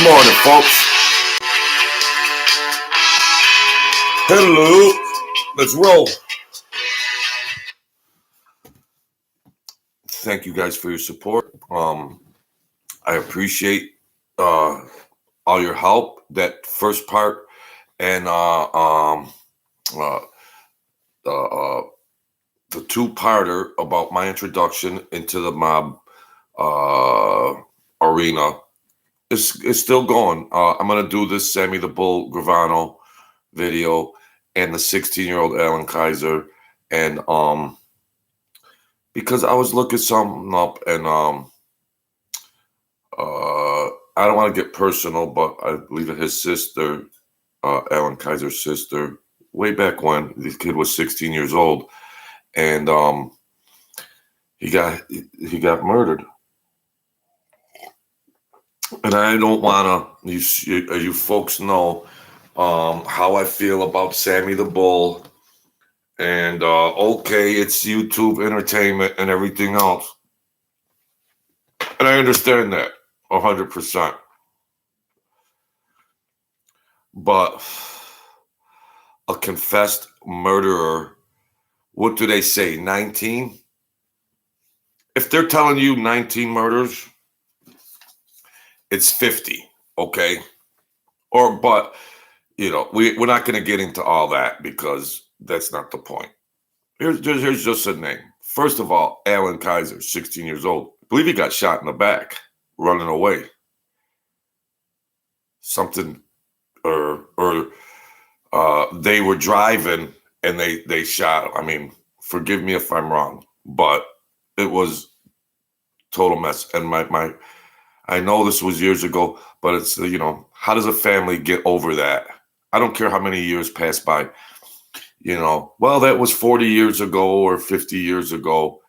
morning, folks. Hello. Let's roll. Thank you guys for your support. I appreciate all your help. That first part and uh, uh, the two-parter about my introduction into the mob arena is still going. I'm gonna do this Sammy the Bull Gravano video and the 16-year-old Alan Kaiser, and because I was looking something up, and I don't want to get personal, but I believe that his sister, Alan Kaiser's sister, way back when this kid was 16 years old, and he got murdered. And I don't want to. You folks know how I feel about Sammy the Bull. And okay, it's YouTube entertainment and everything else. And I understand that 100%. But a confessed murderer, what do they say, 19? If they're telling you 19 murders, it's 50, okay? But, we're not going to get into all that because that's not the point. Here's just a name. First of all, Alan Kaiser, 16 years old. I believe he got shot in the back, running away. Something, or they were driving and they shot. I mean, forgive me if I'm wrong, but it was total mess. And I know this was years ago, but it's, how does a family get over that? I don't care how many years pass by. Well, that was 40 years ago or 50 years ago.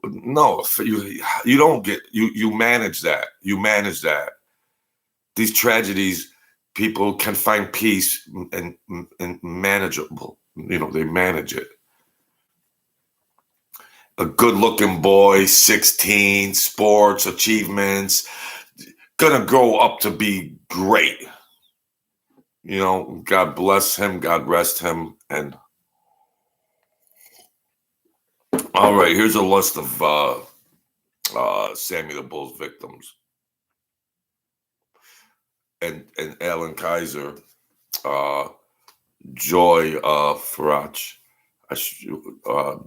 No, you don't get, you manage that. You manage that. These tragedies, people can find peace and manageable. They manage it. A good-looking boy, 16, sports, achievements, gonna grow up to be great. God bless him, God rest him. And all right, here's a list of Sammy the Bull's victims. And Alan Kaiser, Joy Farach,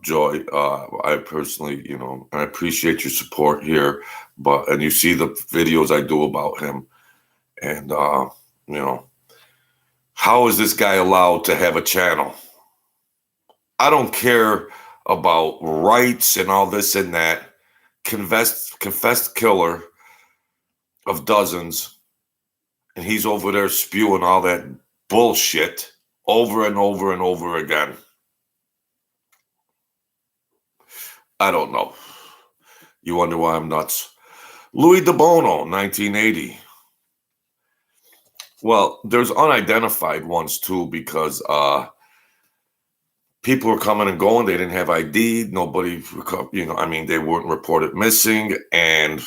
Joy. I personally, I appreciate your support here, and you see the videos I do about him, and how is this guy allowed to have a channel? I don't care about rights and all this and that. Confessed killer of dozens, and he's over there spewing all that bullshit over and over and over again. I don't know. You wonder why I'm nuts. Louis DeBono, 1980. Well, there's unidentified ones too, because people were coming and going. They didn't have ID. Nobody, they weren't reported missing. And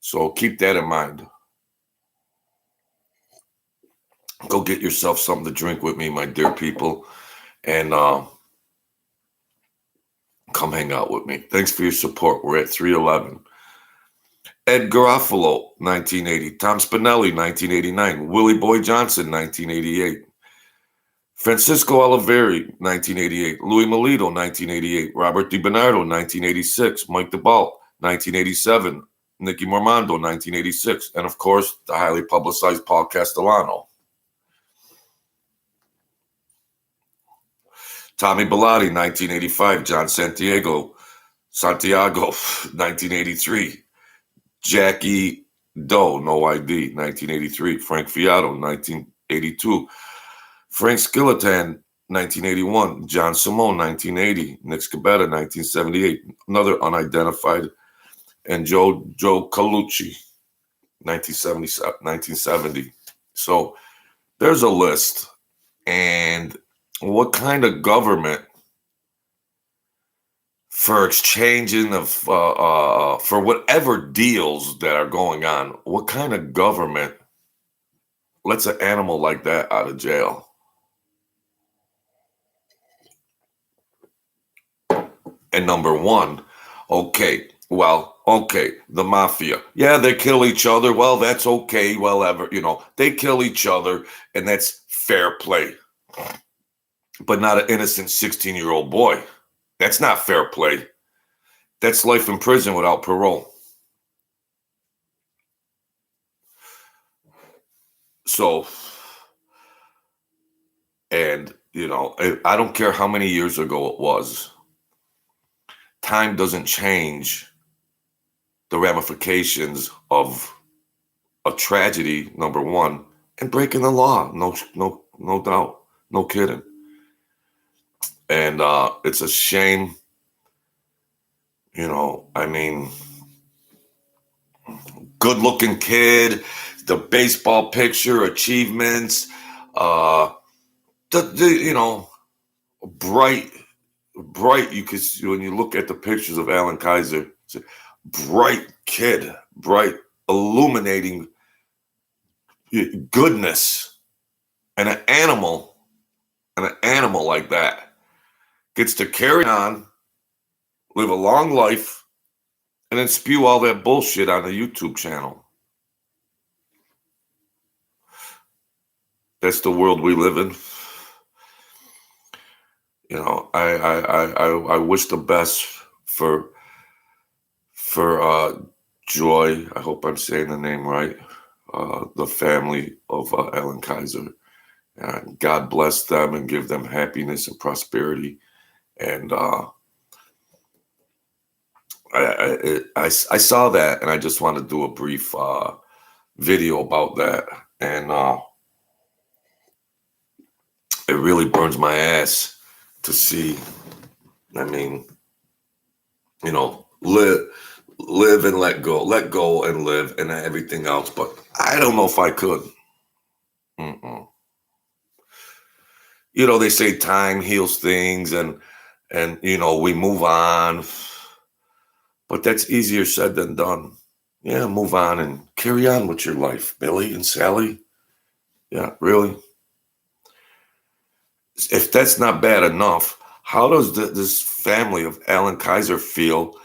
so keep that in mind. Go get yourself something to drink with me, my dear people. And come hang out with me. Thanks for your support. We're at 311. Ed Garofalo, 1980. Tom Spinelli, 1989. Willie Boy Johnson, 1988. Francisco Oliveri, 1988. Louis Melito, 1988. Robert DiBernardo, 1986. Mike DeBalt, 1987. Nicky Mormando, 1986. And, of course, the highly publicized Paul Castellano. Tommy Bellotti, 1985. John Santiago, 1983. Jackie Doe, no ID, 1983. Frank Fiato, 1982. Frank Skeleton, 1981. John Simone, 1980. Nick Scabetta, 1978. Another unidentified. And Joe Colucci, 1970. So there's a list. And what kind of government for exchanging of for whatever deals that are going on, what kind of government lets an animal like that out of jail? And number one, okay, the mafia. Yeah, they kill each other. Well, that's okay. Well, they kill each other, and that's fair play. But not an innocent 16-year-old boy. That's not fair play. That's life in prison without parole. So, and, I don't care how many years ago it was. Time doesn't change the ramifications of a tragedy, number one, and breaking the law. No doubt. No kidding. And it's a shame, good-looking kid, the baseball picture, achievements, bright. You could, when you look at the pictures of Alan Kaiser, it's a bright kid, bright, illuminating goodness, and an animal like that gets to carry on, live a long life, and then spew all that bullshit on a YouTube channel. That's the world we live in. I wish the best for Joy. I hope I'm saying the name right. The family of Alan Kaiser. God bless them and give them happiness and prosperity. And I saw that, and I just want to do a brief video about that. And it really burns my ass to see. Live and let go and live, and everything else. But I don't know if I could. They say time heals things, and we move on. But that's easier said than done. Yeah, move on and carry on with your life, Billy and Sally. Yeah, really. If that's not bad enough, how does this family of Alan Kaiser feel?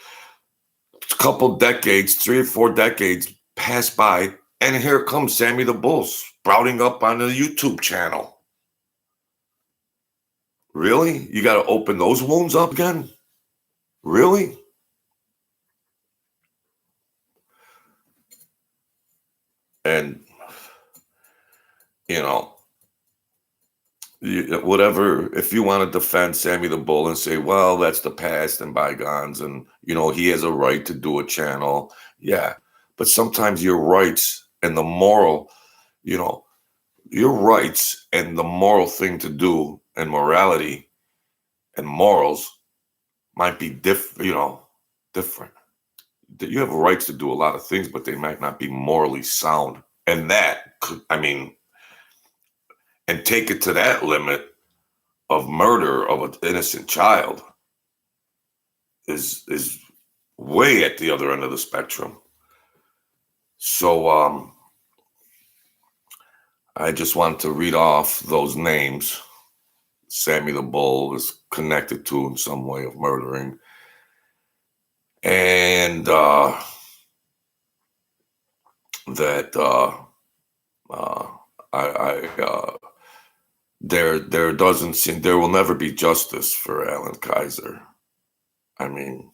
A couple decades, 3 or 4 decades pass by, and here comes Sammy the Bull sprouting up on the YouTube channel. Really? You got to open those wounds up again? Really? And, whatever, if you want to defend Sammy the Bull and say, well, that's the past and bygones, and, he has a right to do a channel. Yeah. But sometimes your rights and the moral, your rights and the moral thing to do and morality and morals might be different. You have rights to do a lot of things, but they might not be morally sound. And that could, and take it to that limit of murder of an innocent child is way at the other end of the spectrum. So I just wanted to read off those names. Sammy the Bull is connected to in some way of murdering. And there will never be justice for Alan Kaiser. And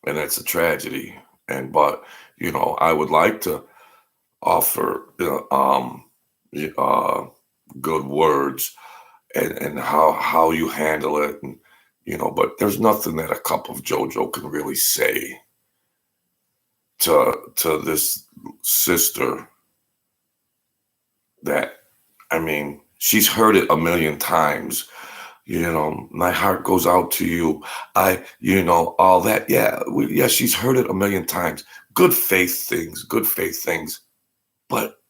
that's a tragedy. But I would like to offer good words and how you handle it, and but there's nothing that a cup of JoJo can really say to this sister that, she's heard it a million times. My heart goes out to you. All that. Yeah, she's heard it a million times. Good faith things. But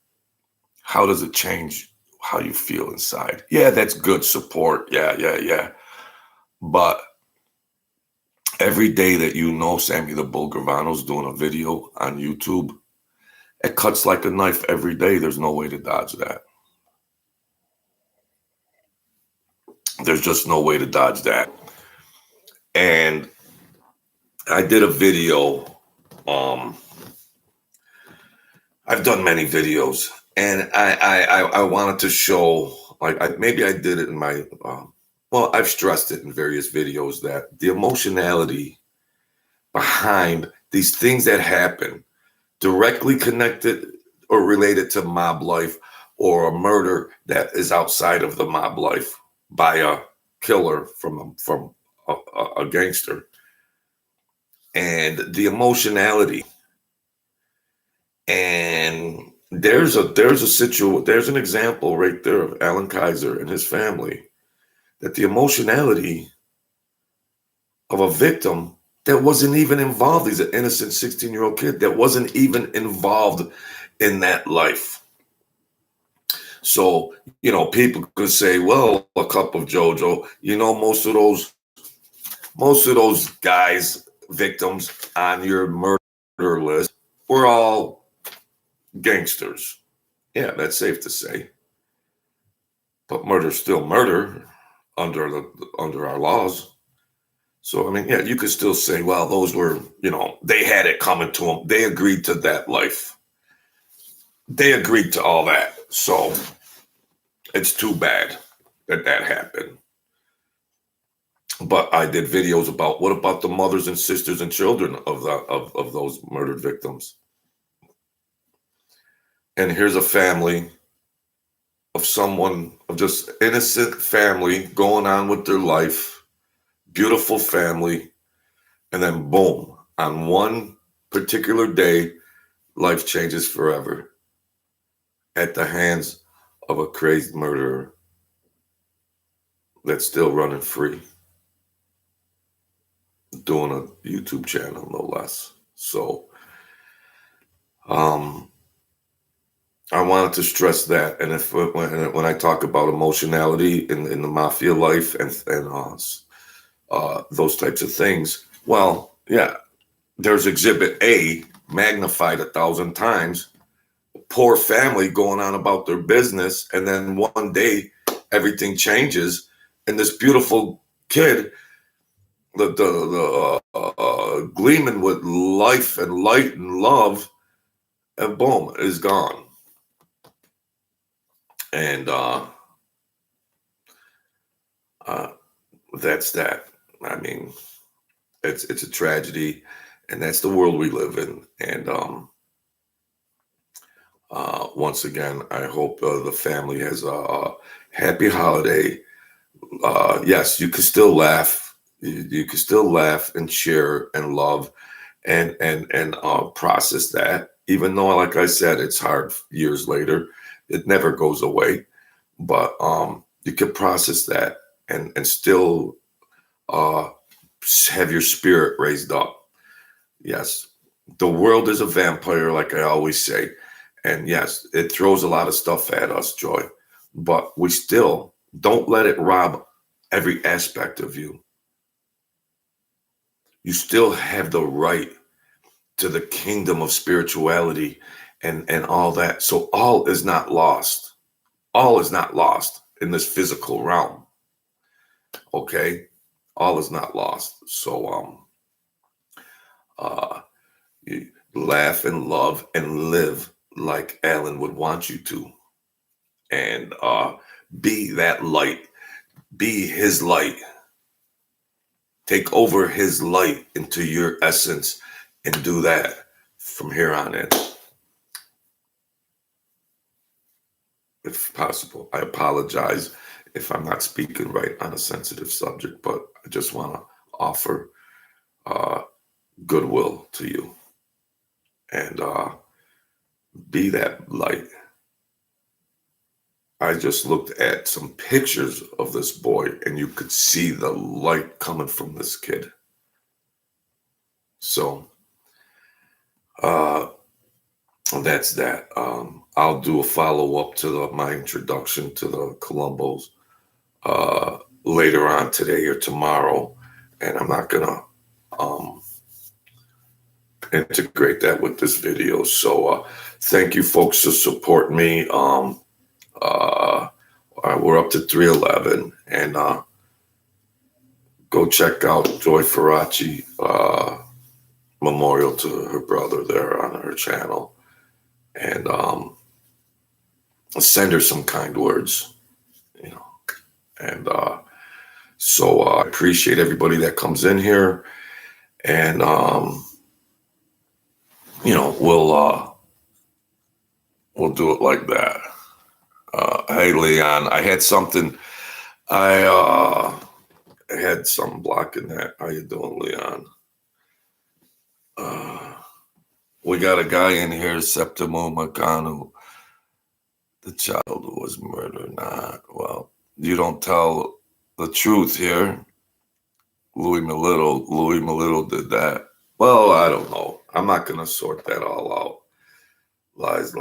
how does it change how you feel inside? Yeah, that's good support. Yeah. But every day that Sammy the Bull Gravano's doing a video on YouTube, It cuts like a knife every day. There's no way to dodge that. There's just no way to dodge that. And I did a video. I've done many videos, and I wanted to show, like, maybe I did it in my, well, I've stressed it in various videos that the emotionality behind these things that happen, directly connected or related to mob life, or a murder that is outside of the mob life by a killer from a gangster, and the emotionality. And there's an example right there of Alan Kaiser and his family, that the emotionality of a victim that wasn't even involved. He's an innocent 16-year-old kid that wasn't even involved in that life. So, people could say, well, a cup of JoJo, most of those guys, victims on your murder list, were all gangsters. Yeah, that's safe to say. But murder's still murder under our laws. So, I mean, yeah, you could still say, well, those were, they had it coming to them. They agreed to that life. They agreed to all that. So it's too bad that happened. But I did videos about, what about the mothers and sisters and children of those murdered victims? And here's a family of just innocent family going on with their life, beautiful family, and then boom, on one particular day, life changes forever at the hands of a crazed murderer that's still running free, doing a YouTube channel, no less. So, I wanted to stress that. And when I talk about emotionality in the mafia life and those types of things, well, yeah, there's Exhibit A magnified 1,000 times. Poor family going on about their business, and then one day everything changes, and this beautiful kid, gleaming with life and light and love, and boom, is gone. And that's that. I mean, it's a tragedy, and that's the world we live in. And once again, I hope the family has a happy holiday. Yes, you can still laugh. You can still laugh and share and love and process that. Even though, like I said, it's hard years later. It never goes away. But you can process that and still have your spirit raised up. Yes, the world is a vampire, like I always say. And yes, it throws a lot of stuff at us, Joy. But we still don't let it rob every aspect of you. You still have the right to the kingdom of spirituality and all that. So all is not lost. All is not lost in this physical realm. Okay? All is not lost. So you laugh and love and live like Alan would want you to. And be that light. Be his light. Take over his light into your essence and do that from here on in. If possible. I apologize if I'm not speaking right on a sensitive subject, but I just want to offer goodwill to you and be that light. I just looked at some pictures of this boy, and you could see the light coming from this kid. So that's that. I'll do a follow-up to my introduction to the Colombos later on today or tomorrow, and I'm not gonna integrate that with this video. So thank you folks to support me. We're up to 311, and go check out Joy Faraci memorial to her brother there on her channel, and send her some kind words, you know. And so I appreciate everybody that comes in here, and you know, we'll do it like that. Hey, Leon, I had something. I had something blocking that. How you doing, Leon? We got a guy in here, Septimo Macano, the child who was murdered. Well, you don't tell the truth here. Louis Melito did that. Well, I don't know. I'm not going to sort that all out. Lies.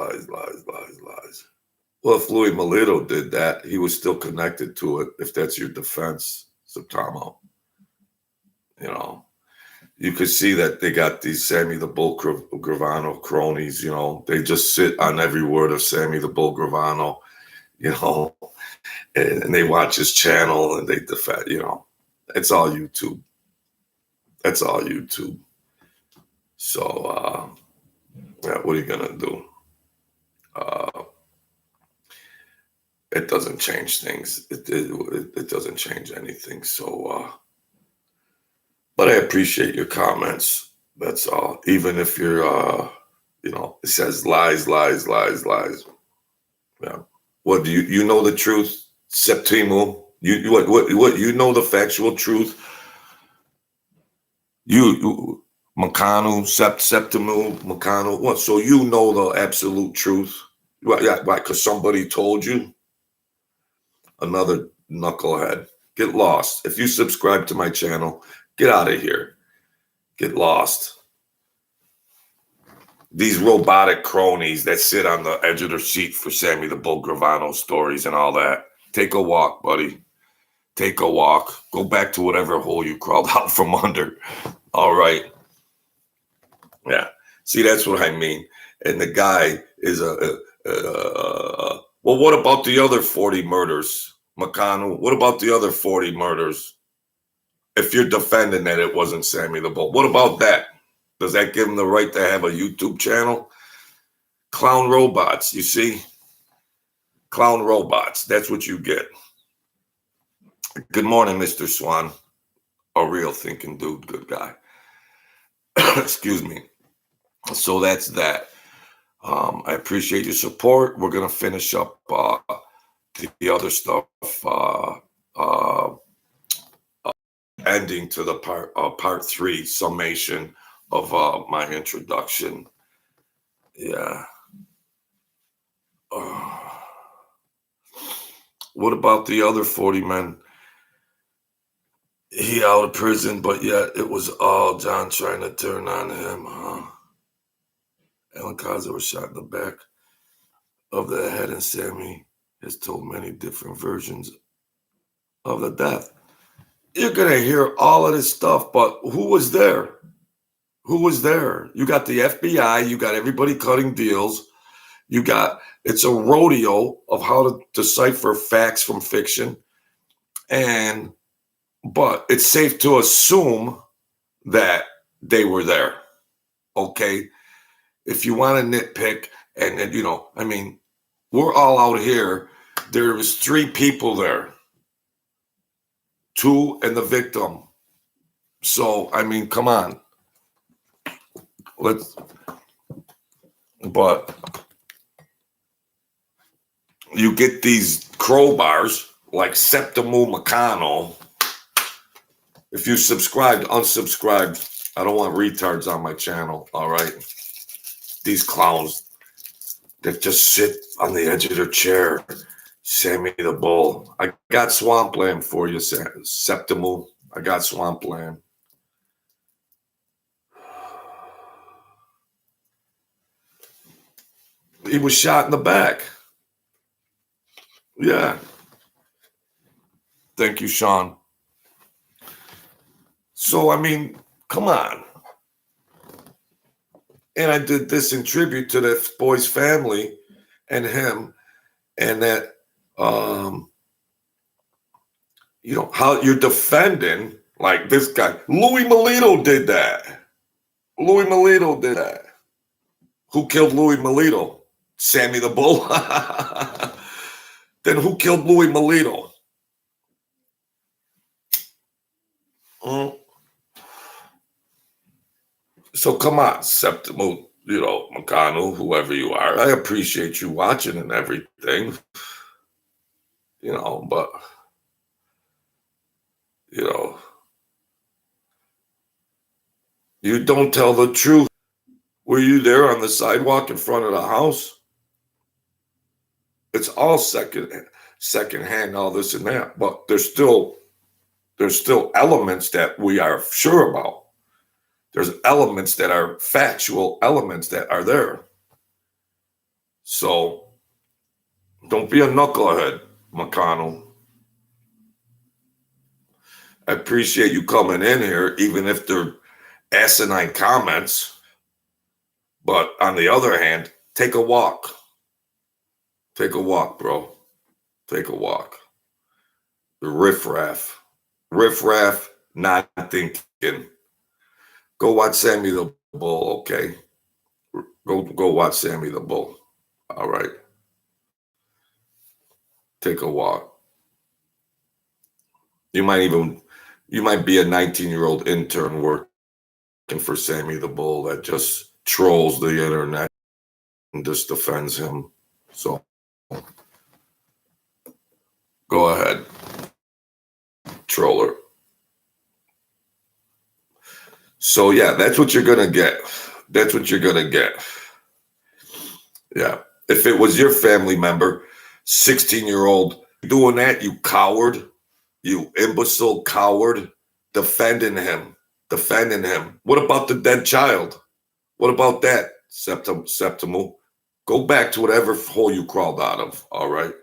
Well, if Louis Melito did that, he was still connected to it, if that's your defense, Septimo. You know, you could see that they got these Sammy the Bull Gravano cronies, you know. They just sit on every word of Sammy the Bull Gravano, you know, and they watch his channel and they defend, you know. It's all YouTube. That's all YouTube. So, yeah, what are you going to do? It doesn't change things. It doesn't change anything. So, but I appreciate your comments. That's all. Even if you're, you know, it says lies. Yeah. What do you know the truth, Septimo? What you know the factual truth? You Macano, Septimo Macano. What? So you know the absolute truth? Why? Because somebody told you. Another knucklehead. Get lost. If you subscribe to my channel, get out of here. Get lost. These robotic cronies that sit on the edge of their seat for Sammy the Bull Gravano stories and all that. Take a walk, buddy. Take a walk. Go back to whatever hole you crawled out from under. All right. Yeah. See, that's what I mean. And the guy is well, what about the other 40 murders, Macano? What about the other 40 murders? If you're defending that it wasn't Sammy the Bull, what about that? Does that give him the right to have a YouTube channel? Clown robots, you see? Clown robots. That's what you get. Good morning, Mr. Swan. A real thinking dude, good guy. Excuse me. So that's that. I appreciate your support. We're going to finish up the other stuff, ending to the part 3 summation of my introduction. Yeah. What about the other 40 men? He out of prison, but yet it was all John trying to turn on him, huh? Alan Kaiser was shot in the back of the head, and Sammy has told many different versions of the death. You're going to hear all of this stuff, but who was there? Who was there? You got the FBI, you got everybody cutting deals. It's a rodeo of how to decipher facts from fiction. But it's safe to assume that they were there. Okay? If you want to nitpick, and you know, I mean, we're all out here. There was 3 people there. 2 and the victim. So, I mean, come on. But you get these crowbars like Septimo Macano. If you subscribed, unsubscribed, I don't want retards on my channel, all right? These clowns that just sit on the edge of their chair. Sammy the Bull. I got swampland for you, Septimo. I got swampland. He was shot in the back. Yeah. Thank you, Sean. So, I mean, come on. And I did this in tribute to that boy's family and him, and that, how you're defending, like this guy. Louis Melito did that. Louis Melito did that. Who killed Louis Melito? Sammy the Bull? Then who killed Louis Melito? So come on, Septimo, Macano, whoever you are. I appreciate you watching and everything. But you don't tell the truth. Were you there on the sidewalk in front of the house? It's all second hand, all this and that, but there's still elements that we are sure about. There's elements that are factual elements that are there. So don't be a knucklehead, McConnell. I appreciate you coming in here, even if they're asinine comments. But on the other hand, take a walk. Take a walk, bro. Take a walk. The riffraff. Riffraff, not thinking. Go watch Sammy the Bull, okay? Go watch Sammy the Bull. All right. Take a walk. You might be a 19-year-old intern working for Sammy the Bull that just trolls the internet and just defends him. So go ahead, troller. So yeah, that's what you're gonna get. That's what you're gonna get. Yeah. If it was your family member, 16-year-old, doing that, you coward, you imbecile coward, defending him. What about the dead child? What about that, Septimo? Go back to whatever hole you crawled out of, all right?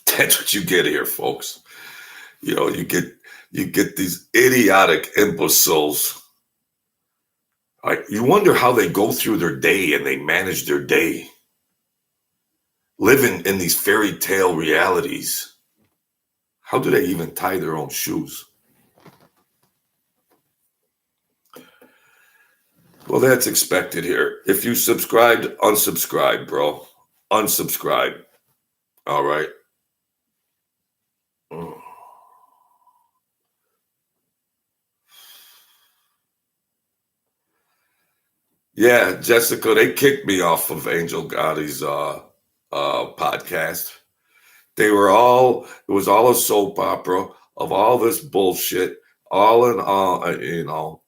That's what you get here, folks. You get these idiotic imbeciles. Like, you wonder how they go through their day and they manage their day, living in these fairy tale realities. How do they even tie their own shoes? Well, that's expected here. If you subscribed, unsubscribe, bro. Unsubscribe. All right. Yeah, Jessica, they kicked me off of Angel Gotti's podcast. It was all a soap opera of all this bullshit, all in all,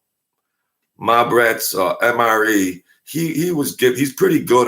Mob Rat's MRE. He's pretty good